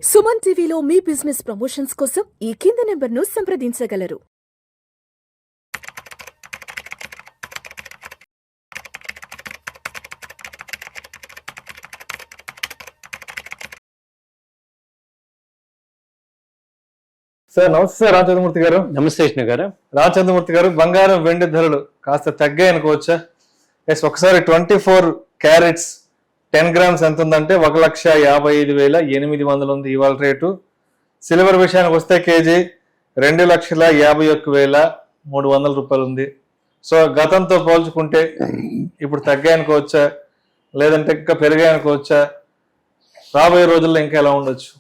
సుమన్ టీవీలో మీ business promotions కోసం ఈ కింది నెంబర్ను సంప్రదించగలరు. సార్ నమస్తే రామచంద్రమూర్తి గారు. నమస్తే కృష్ణ గారు. రామచంద్రమూర్తి గారు, బంగారం వెండి ధరలు కాస్త తగ్గాయి అనుకోవచ్చా? ఎస్, ఒకసారి 24 క్యారెట్స్ 10 గ్రామ్స్ ఎంత ఉందంటే 1,55,800 ఉంది ఇవాళ రేటు. సిల్వర్ విషయానికి వస్తే కేజీ 2,51,300 రూపాయలు ఉంది. సో గతంతో పోల్చుకుంటే ఇప్పుడు తగ్గాయి అనుకోవచ్చా, లేదంటే ఇంకా పెరిగాయి అనుకోవచ్చా? రాబోయే రోజుల్లో ఇంకా ఎలా ఉండొచ్చు?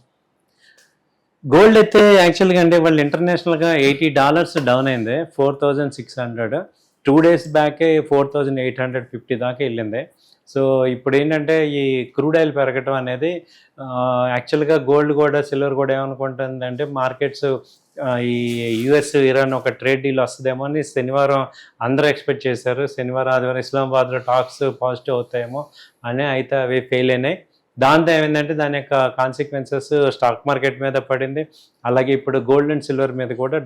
గోల్డ్ అయితే యాక్చువల్గా అంటే వాళ్ళు ఇంటర్నేషనల్గా $80 డౌన్ అయింది, 4,600. 2 డేస్ బ్యాకే 4,850 దాకా వెళ్ళింది. సో ఇప్పుడు ఏంటంటే ఈ క్రూడ్ ఆయిల్ పెరగటం అనేది యాక్చువల్గా గోల్డ్ కూడా సిల్వర్ కూడా ఏమనుకుంటుందంటే మార్కెట్స్ ఈ యుఎస్ ఇరాన్ ఒక ట్రేడ్ డీల్ వస్తుందేమో అని శనివారం అందరూ ఎక్స్పెక్ట్ చేశారు. శనివారం ఆదివారం ఇస్లామాబాద్లో టాక్స్ పాజిటివ్ అవుతాయేమో అని, అయితే అవి ఫెయిల్ అయినాయి. దాంతో ఏమైందంటే దాని యొక్క కాన్సిక్వెన్సెస్ స్టాక్ మార్కెట్ మీద పడింది, అలాగే ఇప్పుడు గోల్డ్ అండ్ సిల్వర్ మీద కూడా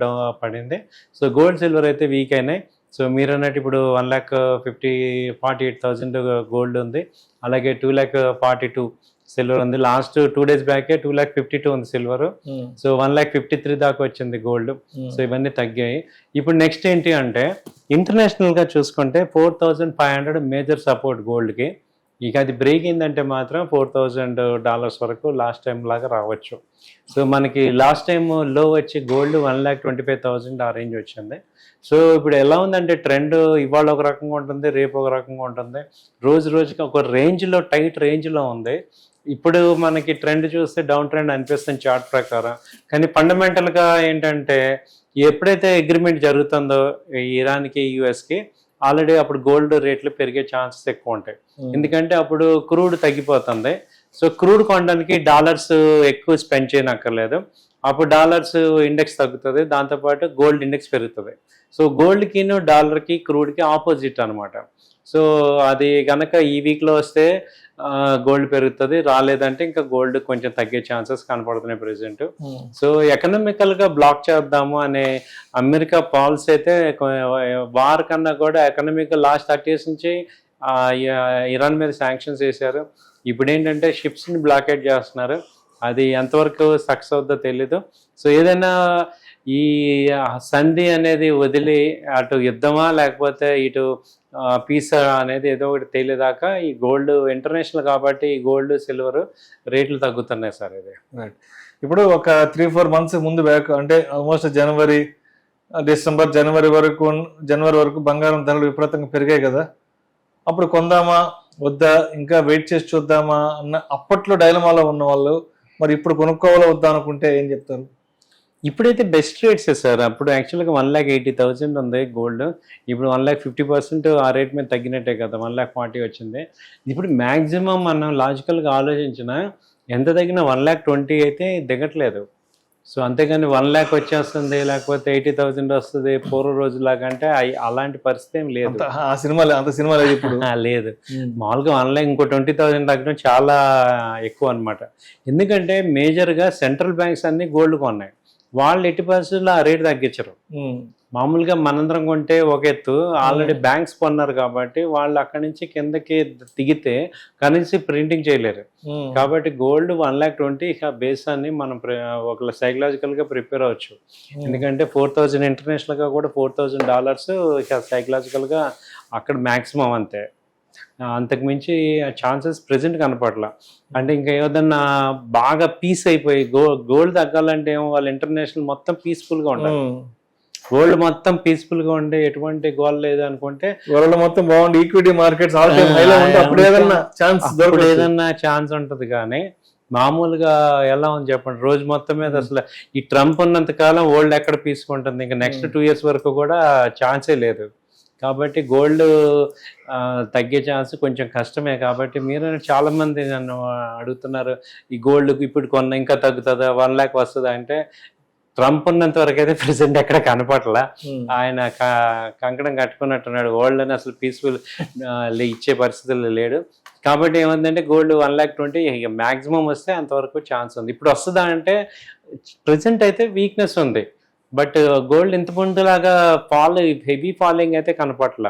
పడింది. సో గోల్డ్ సిల్వర్ అయితే వీక్ అయినాయి. సో మీరు అన్నట్టు ఇప్పుడు 1,48,000 గోల్డ్ ఉంది, అలాగే 2,42,000 సిల్వర్ ఉంది. లాస్ట్ 2 డేస్ బ్యాకే 2,52,000 ఉంది సిల్వర్. సో 1,53,000 దాకా వచ్చింది గోల్డ్. సో ఇవన్నీ తగ్గాయి. ఇప్పుడు నెక్స్ట్ ఏంటి అంటే ఇంటర్నేషనల్గా చూసుకుంటే 4,500 మేజర్ సపోర్ట్ గోల్డ్కి. ఇక అది బ్రేక్ అయిందంటే మాత్రం $4,000 వరకు లాస్ట్ టైం లాగా రావచ్చు. సో మనకి లాస్ట్ టైం లో వచ్చి గోల్డ్ 1,25,000 ఆ రేంజ్ వచ్చింది. సో ఇప్పుడు ఎలా ఉందంటే ట్రెండ్ ఇవాళ ఒక రకంగా ఉంటుంది, రేపు ఒక రకంగా ఉంటుంది, రోజు రోజుకి ఒక రేంజ్లో టైట్ రేంజ్లో ఉంది. ఇప్పుడు మనకి ట్రెండ్ చూస్తే డౌన్ ట్రెండ్ అనిపిస్తుంది చార్ట్ ప్రకారం. కానీ ఫండమెంటల్గా ఏంటంటే ఎప్పుడైతే అగ్రిమెంట్ జరుగుతుందో ఇరాన్కి యుఎస్కి, ఆల్రెడీ అప్పుడు గోల్డ్ రేట్లు పెరిగే ఛాన్సెస్ ఎక్కువ ఉంటాయి. ఎందుకంటే అప్పుడు క్రూడ్ తగ్గిపోతుంది. సో క్రూడ్ కొనడానికి డాలర్స్ ఎక్కువ స్పెండ్ చేయనక్కర్లేదు. అప్పుడు డాలర్స్ ఇండెక్స్ తగ్గుతుంది, దాంతోపాటు గోల్డ్ ఇండెక్స్ పెరుగుతుంది. సో గోల్డ్కి డాలర్కి క్రూడ్కి ఆపోజిట్ అనమాట. సో అది కనుక ఈ వీక్లో వస్తే గోల్డ్ పెరుగుతుంది, రాలేదంటే ఇంకా గోల్డ్ కొంచెం తగ్గే ఛాన్సెస్ కనపడుతున్నాయి ప్రెసెంట్. సో ఎకనామికల్గా బ్లాక్ చేద్దాము అనే అమెరికా పాలసీ అయితే వార్ కన్నా కూడా ఎకనామికల్ లాస్ట్ 30 years నుంచి ఇరాన్ మీద శాంక్షన్స్ వేశారు. ఇప్పుడు ఏంటంటే షిప్స్ని బ్లాకేట్ చేస్తున్నారు. అది ఎంతవరకు సక్సెస్ అవుద్దో తెలీదు. సో ఏదైనా ఈ సంధి అనేది వదిలి అటు యుద్ధమా లేకపోతే ఇటు పీస్ అనేది ఏదో ఒకటి తేలేదాకా ఈ గోల్డ్ ఇంటర్నేషనల్ కాబట్టి ఈ గోల్డ్ సిల్వర్ రేట్లు తగ్గుతున్నాయి సార్. ఇది ఇప్పుడు ఒక 3-4 months ముందు బ్యాక్ అంటే ఆల్మోస్ట్ డిసెంబర్ జనవరి వరకు బంగారం ధరలు విపరీతంగా పెరిగాయి కదా. అప్పుడు కొందామా వద్దా, ఇంకా వెయిట్ చేసి చూద్దామా అన్న అప్పట్లో డైలమాలో ఉన్న వాళ్ళు మరి ఇప్పుడు కొనుక్కోవాలో వద్దా అనుకుంటే ఏం చెప్తారు? ఇప్పుడైతే బెస్ట్ రేట్స్ సార్. అప్పుడు యాక్చువల్గా 1,80,000 ఉంది గోల్డ్, ఇప్పుడు 1,50% ఆ రేట్ మీద తగ్గినట్టే కదా, 1,40,000 వచ్చింది. ఇప్పుడు మ్యాక్సిమం మనం లాజికల్గా ఆలోచించిన ఎంత తగ్గినా 1,20,000 అయితే దిగట్లేదు. సో అంతేగాని 1,00,000 వచ్చేస్తుంది లేకపోతే 80,000 వస్తుంది పూర్వ రోజులాగా అంటే అలాంటి పరిస్థితి ఏం లేదు. అంత సినిమా లేదు ఇప్పుడు. లేదు, మామూలుగా 1,00,000 ఇంకో 20,000 తగ్గడం చాలా ఎక్కువ అనమాట. ఎందుకంటే మేజర్గా సెంట్రల్ బ్యాంక్స్ అన్ని గోల్డ్ కొన్నాయి, వాళ్ళు ఎట్టి పరిస్థితుల్లో ఆ రేటు తగ్గించరు. మామూలుగా మనందరం కొంటే ఒక ఎత్తు, ఆల్రెడీ బ్యాంక్స్ కొన్నారు కాబట్టి వాళ్ళు అక్కడి నుంచి కిందకి దిగితే కరెన్సీ ప్రింటింగ్ చేయలేరు. కాబట్టి గోల్డ్ 1,20,000 ఇక బేస్ అని మనం ఒక సైకలాజికల్గా ప్రిపేర్ అవ్వచ్చు. ఎందుకంటే 4,000 ఇంటర్నేషనల్గా కూడా $4,000 ఇక సైకలాజికల్గా అక్కడ మ్యాక్సిమం అంతే, అంతకుమించి ఛాన్సెస్ ప్రెజెంట్ కనపడలా. అంటే ఇంకా ఏదన్నా బాగా పీస్ అయిపోయి గోల్డ్ తగ్గాలంటే ఏమో వాళ్ళు ఇంటర్నేషనల్ మొత్తం పీస్ఫుల్గా ఉండాలి. గోల్డ్ మొత్తం పీస్ఫుల్గా ఉండే ఎటువంటి గోల్ లేదు అనుకుంటే వరల్డ్ మొత్తం బాగుంది, ఈక్విటీ మార్కెట్స్ ఏదన్నా ఛాన్స్ ఉంటుంది. కానీ మామూలుగా ఎలా ఉంది చెప్పండి, రోజు మొత్తం మీద అసలు ఈ ట్రంప్ ఉన్నంత కాలం వరల్డ్ ఎక్కడ పీసుకుంటుంది, ఇంకా నెక్స్ట్ 2 years వరకు కూడా ఛాన్సే లేదు. కాబట్టి గోల్డ్ తగ్గే ఛాన్స్ కొంచెం కష్టమే. కాబట్టి మీరు చాలామంది నన్ను అడుగుతున్నారు ఈ గోల్డ్ ఇప్పుడు కొన్న ఇంకా తగ్గుతుందా, 1,00,000 వస్తుందా అంటే ట్రంప్ ఉన్నంత వరకు అయితే ప్రెసెంట్ ఎక్కడ కనపడలా. ఆయన కంకణం కట్టుకున్నట్టున్నాడు. గోల్డ్ అని అసలు పీస్ఫుల్ ఇచ్చే పరిస్థితుల్లో లేడు. కాబట్టి ఏమందంటే గోల్డ్ 1,20,000 ఇక మ్యాక్సిమం వస్తే అంతవరకు ఛాన్స్ ఉంది. ఇప్పుడు వస్తుందా అంటే ప్రెసెంట్ అయితే వీక్నెస్ ఉంది. బట్ గోల్డ్ ఇంత ముందులాగా హెవీ ఫాలోయింగ్ అయితే కనపట్ల.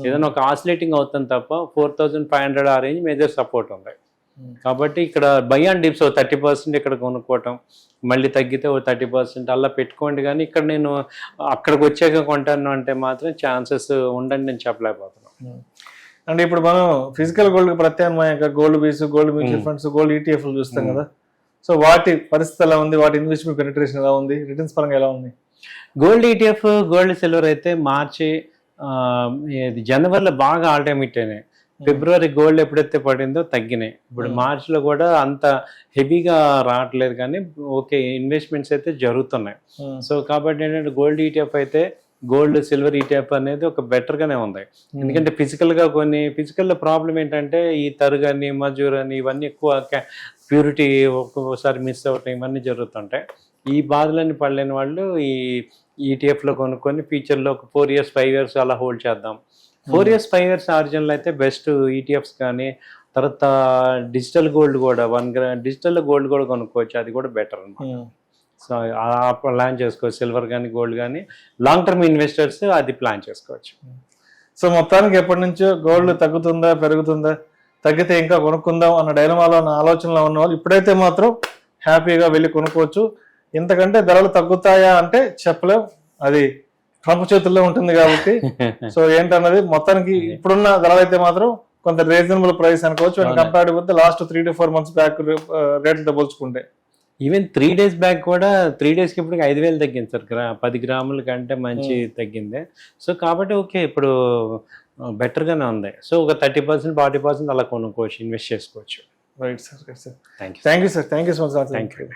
ఏదైనా ఒక ఆసిలేటింగ్ అవుతుంది తప్ప 4,500 ఆ రేంజ్ మేజర్ సపోర్ట్ ఉంది. కాబట్టి ఇక్కడ బై అండ్ డిప్స్ 30% ఇక్కడ కొనుక్కోవటం, మళ్ళీ తగ్గితే 30% అలా పెట్టుకోండి. కానీ ఇక్కడ నేను అక్కడికి వచ్చాక కొంటాను అంటే మాత్రం ఛాన్సెస్ ఉండండి నేను చెప్పలేకపోతున్నాను. అంటే ఇప్పుడు మనం ఫిజికల్ గోల్డ్ ప్రత్యామ్నాయంగా గోల్డ్ బీస్, గోల్డ్ మ్యూచువల్ ఫండ్స్, గోల్డ్ ఈటీఎఫ్లు చూస్తాం కదా. సో వాటి పరిస్థితి ఎలా ఉంది, వాటి ఇన్వెస్ట్మెంట్ పెనిట్రేషన్ ఎలా ఉంది, రిటర్న్స్ పరంగా ఎలా ఉంది? గోల్డ్ ఈటీఎఫ్, గోల్డ్ సిల్వర్ అయితే మార్చి జనవరిలో బాగా ఆల్ టైమ్ హిట్ అయినాయి. ఫిబ్రవరి గోల్డ్ ఎప్పుడైతే పడిందో తగ్గినాయి. ఇప్పుడు మార్చిలో కూడా అంత హెవీగా రావట్లేదు, కానీ ఓకే ఇన్వెస్ట్మెంట్స్ అయితే జరుగుతున్నాయి. సో కాబట్టి ఏంటంటే గోల్డ్ ఈటీఎఫ్ అయితే గోల్డ్ సిల్వర్ ఈటీఎఫ్ అనేది ఒక బెటర్గానే ఉంది. ఎందుకంటే ఫిజికల్గా ఫిజికల్లో ప్రాబ్లం ఏంటంటే ఈ తరుగని మజూర్ అని ఇవన్నీ ఎక్కువ ప్యూరిటీ ఒక్కొక్కసారి మిస్ అవ్వటం ఇవన్నీ జరుగుతుంటాయి. ఈ బాధలన్నీ పడలేని వాళ్ళు ఈ ఈటీఎఫ్లో కొనుక్కొని ఫ్యూచర్లో ఒక 4 years 5 years అలా హోల్డ్ చేద్దాం. 4 years 5 years ఆరిజినల్ అయితే బెస్ట్ ఈటీఎఫ్స్. కానీ తర్వాత డిజిటల్ గోల్డ్ కూడా 1 gram డిజిటల్ గోల్డ్ కూడా కొనుక్కోవచ్చు, అది కూడా బెటర్ అనమాట. సో ఆ ప్లాన్ చేసుకోవచ్చు. సిల్వర్ కానీ గోల్డ్ కానీ లాంగ్ టర్మ్ ఇన్వెస్టర్స్ అది ప్లాన్ చేసుకోవచ్చు. సో మొత్తానికి ఎప్పటి నుంచో గోల్డ్ తగ్గుతుందా పెరుగుతుందా, తగ్గితే ఇంకా కొనుక్కుందాం అన్న డైలమాలో ఉన్న ఆలోచనలో ఉన్న వాళ్ళు ఇప్పుడైతే మాత్రం హ్యాపీగా వెళ్ళి కొనుక్కోవచ్చు. ఇంతకంటే ధరలు తగ్గుతాయా అంటే చెప్పలేం, అది ట్రంప్ చేతుల్లో ఉంటుంది కాబట్టి. సో ఏంటన్నది మొత్తానికి ఇప్పుడున్న ధరలు అయితే మాత్రం కొంత రీజనబుల్ ప్రైస్ అనుకోవచ్చు. And compared with last 3 to 4 months back రేట్లతో పోల్చుకుంటే. ఈవెన్ 3 days బ్యాక్ కూడా 3 daysకి ఇప్పుడు 5,000 తగ్గింది సార్. 10 గ్రాముల కంటే మంచి తగ్గింది. సో కాబట్టి ఓకే ఇప్పుడు బెటర్గానే ఉంది. సో ఒక 30% 40% అలా కొనుక్కోవచ్చు, ఇన్వెస్ట్ చేసుకోవచ్చు. Right sir, right sir. Thank you thank you sir, thank you so much sir. Thank you.